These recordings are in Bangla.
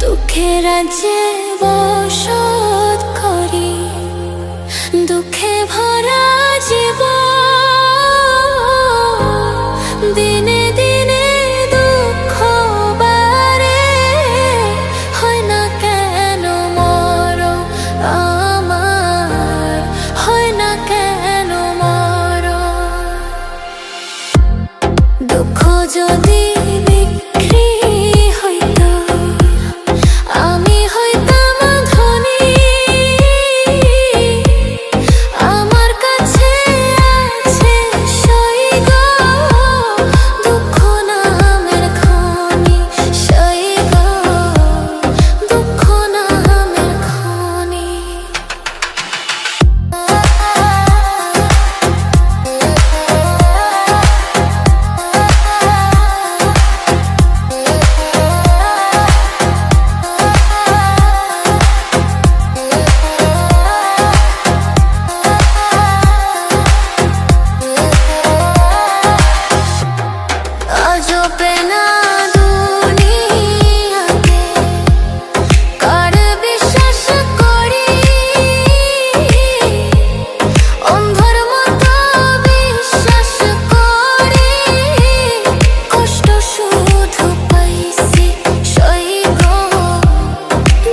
দুঃখের রাজ্যে বসত করি, দুঃখে ভরা জীবন। দিনে দিনে দুঃখ বাড়ে, হয় না কেন মরণ আমার, হয় না কেন মরণ। দুঃখ যদি বিক্রি হইতো, আমি হইতাম ধনী। আমার কাছে আছে সইগ দুঃখ নামের খনি, সইগ দুঃখ নামের খনি। আজবে না দুনিয়াতে কার বিশ্বাস করি, অন্ধর মতো বিশ্বাস করি। কষ্ট শুধু পাইছি সইগ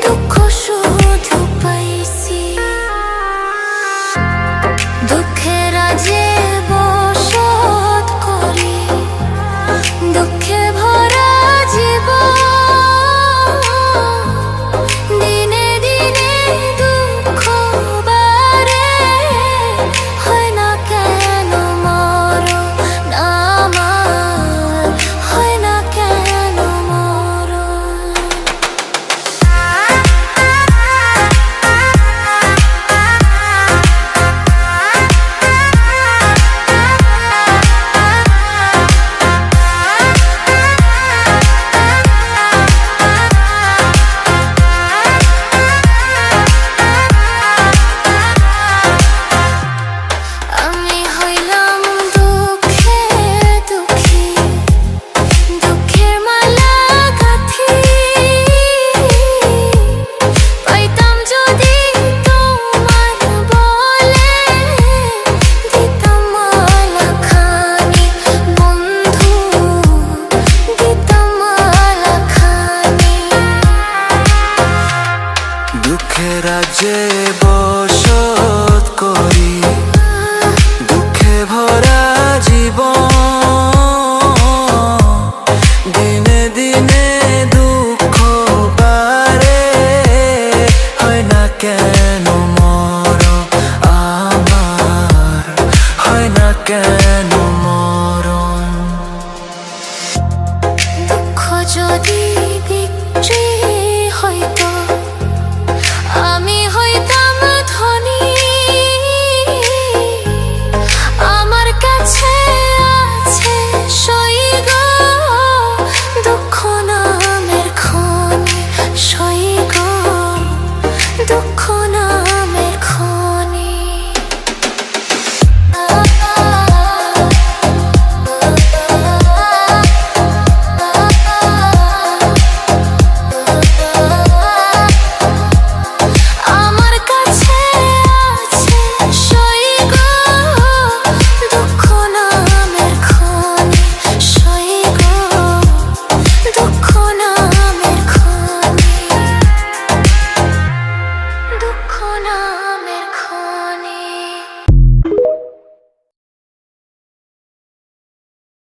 দুঃখ শুধু পাইছি। দুঃখের রাজ্যে বসত করি, দুঃখে ভরা জীবন। দিনে দিনে দুঃখ বাড়ে, হয় না কেন মরণ আমার, হয় না কেন মরণ। আমি হইলাম দুঃখে দুঃখী, দুঃখের মালা গাঁথি। পাইতাম যদি তোমার বলে, দিতাম মালা খানি বন্ধু, দিতাম মালা খানি। দুঃখের রাজ্যে বসত করি, দুঃখে ভরা জীবন। দিনে দিনে দুঃখ বাড়ে, হয় না কেন